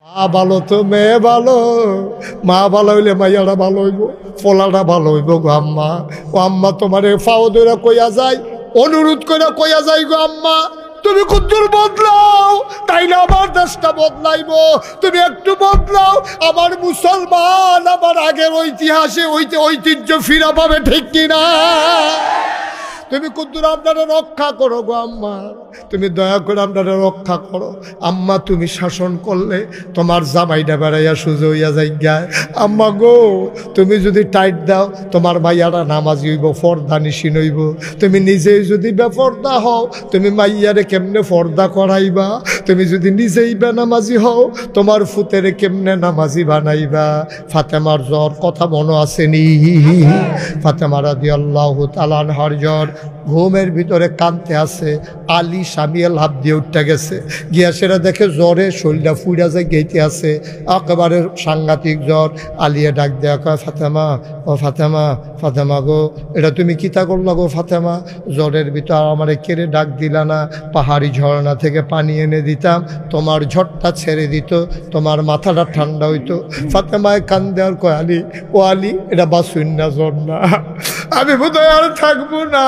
মা ভালো তো মেয়ে ভালো, মা ভালো হইলে মাইয়ারা ভালো হইব, ফলাটা ভালো হইব গো আম্মা। ও আম্মা তোমার ফাও ধরে কইয়া যায়, অনুরোধ করে কইয়া যায় গো আম্মা তুমি কুদ্দুর বদলাও, তাইলে আমার দেশটা বদলাইব। তুমি একটু বদলাও, আমার মুসলমান আমার আগের ঐতিহাসে ঐতিহ্য ফিরা পাবে, ঠিক কিনা? তুমি কুদ্দুর আপনারা রক্ষা করো গো আম্মা, তুমি দয়া করে আপনারা রক্ষা করো আম্মা। তুমি শাসন করলে তোমার জামাইটা বেড়াইয়া সুজো হইয়া যাইগায় আম্মা গো। তুমি যদি টাইট দাও তোমার মাইয়ারা নামাজি হইব, ফর্দা নিশিন হইব। তুমি নিজেই যদি বেফর্দা হও তুমি মাইয়ারে কেমনে ফর্দা করাইবা? তুমি যদি নিজেই বেনামাজি হও তোমার ফুতেরে কেমনে নামাজি বানাইবা? ফাতেমার জ্বর কথা মনে আসেনি? ফাতেমা রাদিয়াল্লাহু তাআলা আনহার জ্বর, ঘুমের ভিতরে কাঁদতে আছে। আলী স্বামী লাভ দিয়ে উঠতে গেছে, গিয়া সেটা দেখে জ্বরে শরীরটা ফুড়া যায় গেইতে আছে, একেবারে সাংঘাতিক জ্বর। আলিয়া ডাক দেয়া কয় ফাতেমা, ও ফাতেমা, ফাতেমা গো এটা তুমি কিতা করলা গো ফাতেমা? জ্বরের ভিতর আমারে কেড়ে ডাক দিলা না? পাহাড়ি ঝর্ণা থেকে পানি এনে দিতাম, তোমার ঝড়টা ছেড়ে দিত, তোমার মাথাটা ঠান্ডা হইতো। ফাতেমায় কান দেওয়ার কয় আলী, ও আলী এটা বাসুন্না জ্বর না, আমি বোধহয় আর থাকবো না,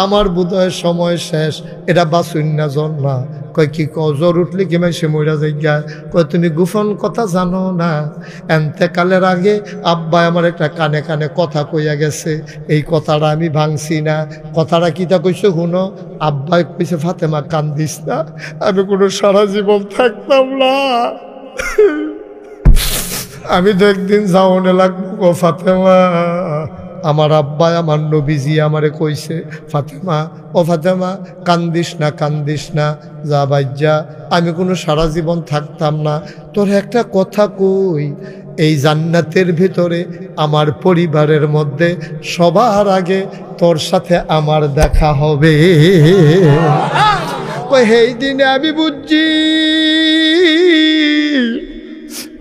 আমার বোধহয় সময় শেষ, এটা বাসুন্না জ্বর না। কয় কি কও, জ্বর উঠলে কি মাইসে মইরা যাইগা? কয় তুমি গোপন কথা জানো না? এন্তেকালের আগে আব্বাই আমার একটা কানে কানে কথা কইয়া গেছে, এই কথাটা আমি ভাঙছি না। কথাটা কিতা কইছে শুনো। আব্বাই কইছে ফাতেমা কান্দিস না, আমি কোনো সারা জীবন থাকতাম না, আমি তো একদিন যাওনে লাগবো গো ফাতেমা। আমার আব্বাই আমার নবীজি আমারে কইছে ফাতেমা, ও ফাতেমা কান্দিস না, কান্দিস না, যা বাইজা, আমি কোনো সারা জীবন থাকতাম না। তোর একটা কথা কই, এই জান্নাতের ভিতরে আমার পরিবারের মধ্যে সবার আগে তোর সাথে আমার দেখা হবে। এই দিনে আমি বুঝছি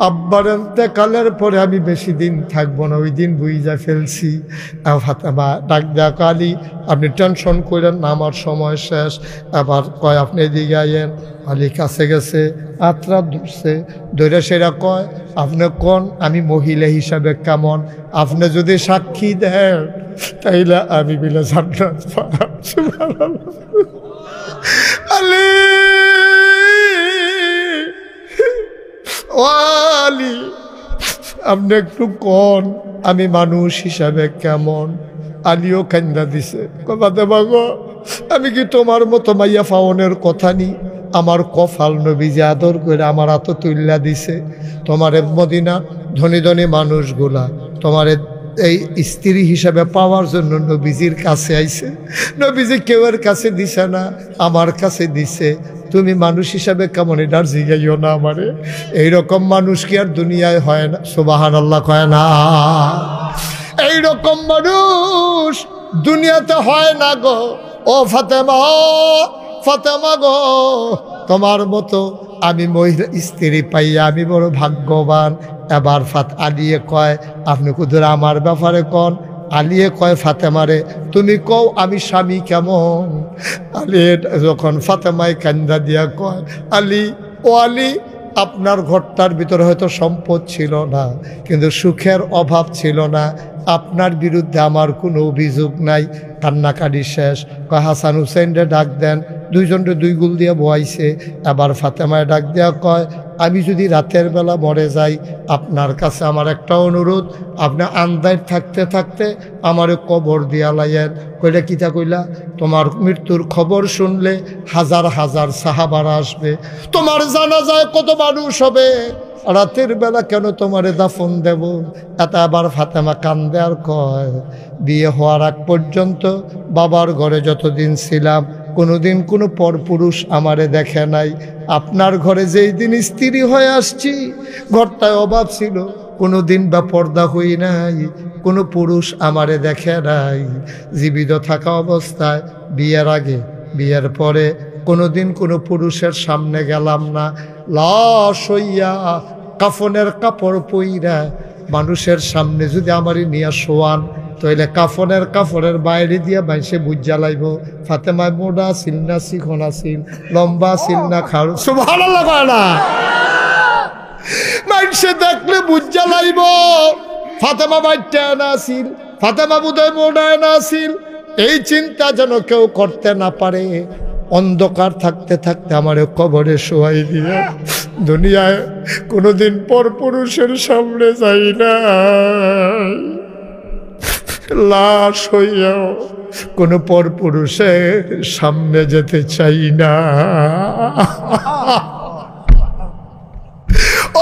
আব্বার এন্তেকালের পরে আমি বেশি দিন থাকবো না, ওই দিন বুঝা ফেলছি। ফাতেমা ডাক দেয়া কালি, আপনি টেনশন করেন না, আমার সময় শেষ। আবার কয় আপনি এদিকে আইয়েন। আলী কাছে গেছে, আত্রা ধরছে, ধরে সেরা কয় আপনি কোন আমি মহিলা হিসাবে কেমন? আপনি যদি সাক্ষী দেন তাইলে আমি বিলে জান্নাত পাবো। আলী ও আলী, আপনি একটু কোন আমি মানুষ হিসাবে কেমন? আলীও কান্দা দিছে, ফাতেমা গো আমি কি তোমার মতো মাইয়া ফাওনের কথা নি? আমার কফাল নবীজি আদর করে আমার হাতে তুল্লা দিছে। তোমার মদিনা ধনী ধনী মানুষগুলা তোমার এই স্ত্রী হিসাবে পাওয়ার জন্য নবীজির কাছে আইছে। নবীজি কেউর কাছে দিছে না, আমার কাছে দিছে। তুমি মানুষ হিসাবে কেমন এটার জিগাইও না আমারে। এইরকম মানুষ কি আর দুনিয়ায় হয় না? সুবহানাল্লাহ কয় না? এইরকম মানুষ দুনিয়াতে হয় না গো। ও ফাতেমা, ফাতেমা গো তোমার মতো আমি মহিলা স্ত্রী পাইয়া আমি বড় ভাগ্যবান। এবার আলিয়ে কয় আপনি কুদুর আমার ব্যাপারে কন। আলিয়ে কয় ফাতেমারে তুমি কও আমি স্বামী কেমন? আলী যখন ফাতেমায় কান্দা দিয়া কয় আলী, ও আলী আপনার ঘরটার ভিতরে হয়তো সম্পদ ছিল না, কিন্তু সুখের অভাব ছিল না, আপনার বিরুদ্ধে আমার কোনো অভিযোগ নাই। কান্নাকাটি শেষ। কয় হাসান হুসেনরে ডাক দেন। দুইজনরে দুই গুল দিয়ে বয়াইছে। এবার ফাতেমায় ডাক দেয়া কয় আমি যদি রাতের বেলা মরে যাই আপনার কাছে আমার একটা অনুরোধ, আপনি আন্দায় থাকতে থাকতে আমারে কবর দিয়া লাইয়েন। কইলা কিতা কইলা? তোমার মৃত্যুর খবর শুনলে হাজার হাজার সাহাবারা আসবে, তোমার জানাজায় কত মানুষ হবে, রাতের বেলা কেন তোমারে দাফন দেব? এত আবার ফাতেমা কান্দে আর কয় বিয়ে হওয়ার আগ পর্যন্ত বাবার ঘরে যতদিন ছিলাম কোনোদিন কোনো পরপুরুষ আমারে দেখে নাই। আপনার ঘরে যেই দিন স্ত্রী হয়ে আসছি ঘরটায় অভাব ছিল, কোনোদিন বা পর্দা হই নাই, কোনো পুরুষ আমারে দেখে নাই। জীবিত থাকা অবস্থায়, বিয়ের আগে বিয়ের পরে কোনোদিন কোনো পুরুষের সামনে গেলাম না। লাশ হইয়া কাফনের কাপড় পইরা মানুষের সামনে যদি আমারই নিয়ে শোয়ান তাইলে কাফনের বাইরে দিয়া বাইসে বুঝ জ্বালাইব ফাতেমায় মোড়া ছিল না, চিকন আছিল, লম্বা ছিল না, খাড়ু। সুবহানাল্লাহ কয় না? মানুষে দেখলে বুঝা লাইব ফাতেমা বাইটা নাছিল, ফাতেমা বুধয় মোড়ায় নাছিল। এই চিন্তা যেন কেউ করতে না পারে। অন্ধকার থাকতে থাকতে আমারে কবরে শোয়াই দিয়ে দুনিয়ায় কোনোদিন পর পুরুষের সামনে যাই না, লাশ হইয়াও কোনো পর পুরুষের সামনে যেতে চাই না।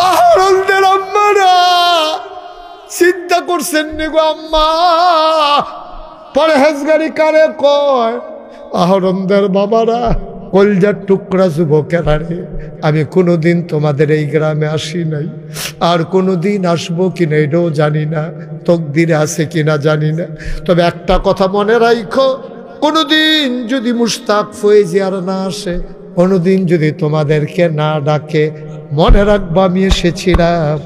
আহরণদের আম্মারা চিন্তা করছেন নি গো আম্মা? পরহেজগারি কারে কয়? আহরণদের বাবারা, কলজার টুকরা যুবকেরা রে, আমি কোনোদিন তোমাদের এই গ্রামে আসি নাই, আর কোনোদিন আসবো কিনা এটাও জানি না, তকদিরে আছে কিনা জানি না। তবে একটা কথা মনে রাখো, কোনোদিন যদি মুশতাক ফয়েজি আর না আসে, কোনোদিন যদি তোমাদেরকে না ডাকে, মনে রাখবা আমি এসেছিলাম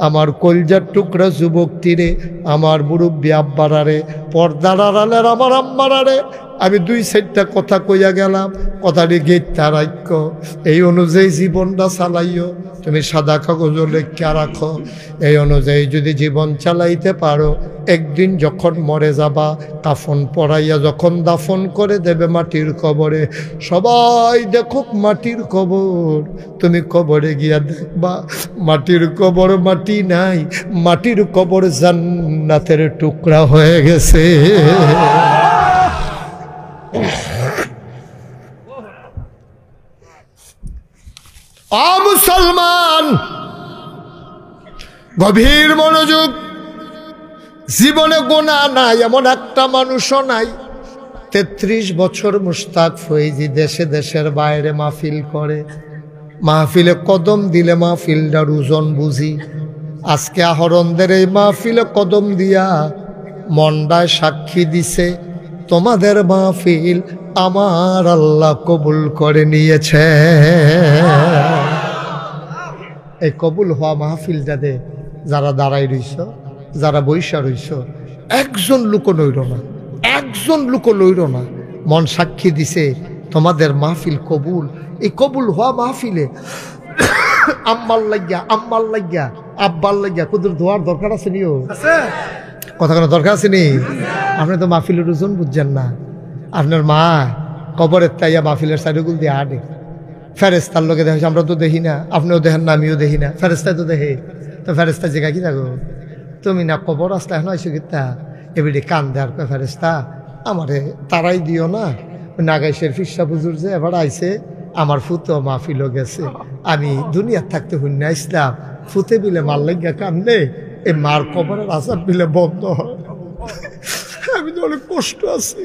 আমার কলজার টুকরা যুবকটিরে, আমার মুরব্বী আব্বারারে, পর্দার আড়ালের আমার আম্মারারে আমি 2-4টা কথা কইয়া গেলাম, কথাটি গেটটা রাখ, এই অনুযায়ী জীবনটা চালাইও। তুমি সাদা কাগজ লেখা রাখো, এই অনুযায়ী যদি জীবন চালাইতে পারো, একদিন যখন মরে যাবা, কাফন পরাইয়া যখন দাফন করে দেবে মাটির কবরে, সবাই দেখুক মাটির কবর, তুমি কবরে গিয়া দেখবা মাটির কবর মাটি নাই, মাটির কবর জান্নাতের টুকরা হয়ে গেছে। মুসলমান, গভীর মনোযোগ। জীবনে গোনা নাই এমন একটা মানুষও নাই। 33 বছর মুশতাক ফয়েজি দেশে দেশের বাইরে মাহফিল করে, মাহফিলে কদম দিলে মাহফিলটার ওজন বুঝি। আজকে আহরণদের এই মাহফিলে কদম দিয়া মন্ডায় সাক্ষী দিছে, তোমাদের মাহফিল আমার আল্লাহ কবুল করে নিয়েছে। এই কবুল হওয়া মাহফিলটাতে যারা দাঁড়াই রইছ, যারা বৈশা রইছ, একজন লোক লইল না, একজন লোক লইল না, মন সাক্ষী দিছে তোমাদের মাহফিল কবুল। এই কবুল হওয়া মাহফিলে আম্মার লাগিয়া, আম্মার লাগিয়া, আব্বার লাগিয়া কুদুর দোয়ার দরকার আছে নিও, কথা কোনো দরকার আছে নি? আপনি তো মাহফিলের ওজন বুঝছেন না। আপনার মা কবরের তাইয়া মাহফিলের সাইডগুল দিয়ে আটে, ফেরেস্তার লোকে দেখে, আমরা তো দেখি না, আপনিও দেখেন না, আমিও দেখি না, ফেরেস্তায় তো দেখে। তো ফেরেস্তা জায়গা কি থাকো তুমি না কবর আসলে এখন আইসো গীতা এবারে কান দেওয়ার কয়, ফেরেস্তা আমারে তারাই দিও না, নাগাইশের ফিসা বুজুর যে এবার আইসে, আমার ফুতো মাহফিলও গেছে, আমি দুনিয়ার থাকতে হুন্য ইসলাম, ফুতে বিলে মার লাগিয়া কান্দে, এই মার কবরের আসার বিলে বন্ধ হয়। আমি তো অনেক কষ্ট আছি।